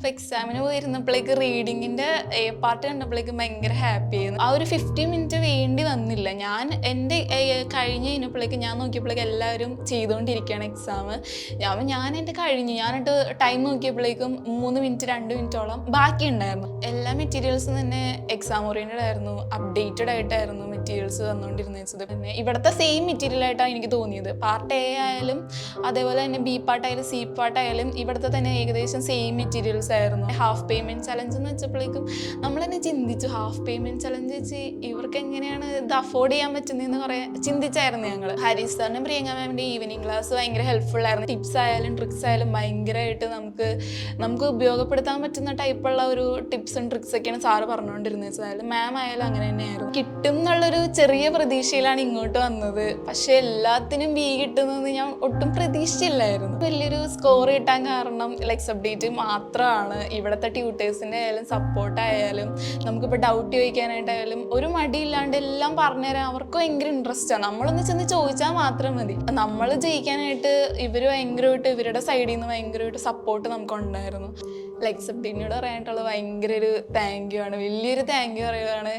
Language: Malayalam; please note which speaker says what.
Speaker 1: അപ്പോൾ എക്സാമിന് പോയിരുന്നപ്പോഴേക്ക് റീഡിങ്ങിൻ്റെ എ പാർട്ട് കണ്ടപ്പോഴേക്കും ഭയങ്കര ഹാപ്പി ആയിരുന്നു. ആ ഒരു 50 മിനിറ്റ് വേണ്ടി വന്നില്ല. ഞാൻ എൻ്റെ കഴിഞ്ഞ് കഴിഞ്ഞപ്പോഴേക്കും ഞാൻ നോക്കിയപ്പോഴേക്കും എല്ലാവരും ചെയ്തുകൊണ്ടിരിക്കുകയാണ് എക്സാം. ഞാൻ എൻ്റെ ഞാനിട്ട് ടൈം നോക്കിയപ്പോഴേക്കും 3 മിനിറ്റ് 2 മിനിറ്റോളം ബാക്കി ഉണ്ടായിരുന്നു. എല്ലാ മെറ്റീരിയൽസും തന്നെ എക്സാം ഓറിയൻറ്റഡ് ആയിരുന്നു, അപ്ഡേറ്റഡ് ആയിട്ടായിരുന്നു മെറ്റീരിയൽസ് തന്നുകൊണ്ടിരുന്നത്. പിന്നെ ഇവിടുത്തെ സെയിം മെറ്റീരിയൽ ആയിട്ടാണ് എനിക്ക് തോന്നിയത്. പാർട്ട് എ ആയാലും അതേപോലെ തന്നെ ബി പാർട്ടായാലും സി പാർട്ടായാലും ഇവിടുത്തെ തന്നെ ഏകദേശം സെയിം മെറ്റീരിയൽസ് ആയിരുന്നു. ഹാഫ് പേയ്മെൻറ്റ് ചലഞ്ച് എന്ന് വെച്ചപ്പോഴേക്കും നമ്മൾ തന്നെ ചിന്തിച്ചു, ഹാഫ് പേയ്മെൻറ്റ് ചലഞ്ച് വെച്ച് ഇവർക്ക് എങ്ങനെയാണ് ഇത് അഫോർഡ് ചെയ്യാൻ പറ്റുന്നതെന്ന് കുറേ ചിന്തിച്ചായിരുന്നു ഞങ്ങൾ. ഹരീഷ് സാറിനും പ്രിയങ്ക മാമിൻ്റെ ഈവനിങ് ക്ലാസ് ഭയങ്കര ഹെൽപ്ഫുൾ ആയിരുന്നു. ടിപ്സ് ആയാലും ട്രിക്സ് ആയാലും ഭയങ്കരമായിട്ട് നമുക്ക് ഉപയോഗപ്പെടുത്താൻ പറ്റുന്ന ടൈപ്പുള്ള ഒരു ടിപ്സും ട്രിക്സൊക്കെയാണ് സാറ് പറഞ്ഞുകൊണ്ടിരുന്നത്. ആയാലും മാം ആയാലും അങ്ങനെ തന്നെയായിരുന്നു. കിട്ടും എന്നുള്ളൊരു ചെറിയ പ്രതീക്ഷയിലാണ് ഇങ്ങോട്ട് വന്നത്. പക്ഷേ എല്ലാത്തിനും ബി കിട്ടുന്നതെന്ന് ഞാൻ ഒട്ടും പ്രതീക്ഷിച്ചില്ലായിരുന്നു. വലിയൊരു സ്കോർ കിട്ടാൻ കാരണം ലെക്സ് അപ്ഡേറ്റ് മാത്രമാണ്. ഇവിടുത്തെ ട്യൂട്ടേഴ്സിൻ്റെ ആയാലും സപ്പോർട്ടായാലും നമുക്കിപ്പോൾ ഡൗട്ട് ചോദിക്കാനായിട്ടായാലും ഒരു മടിയില്ലാണ്ട് എല്ലാം പറഞ്ഞുതരാൻ അവർക്ക് ഭയങ്കര ഇൻട്രസ്റ്റാണ്. നമ്മളൊന്ന് ചെന്ന് ചോദിച്ചാൽ മാത്രം മതി. നമ്മൾ ജയിക്കാനായിട്ട് ഇവർ ഭയങ്കരമായിട്ട് ഇവരുടെ സൈഡിൽ നിന്ന് ഭയങ്കരമായിട്ട് സപ്പോർട്ട് നമുക്കുണ്ടായിരുന്നു. ലെക്സ് അപ്ഡേറ്റിനോട് പറയാനായിട്ടുള്ള ഭയങ്കര ഒരു താങ്ക് യു ആണ്, വലിയൊരു താങ്ക് യു പറയുകയാണ്.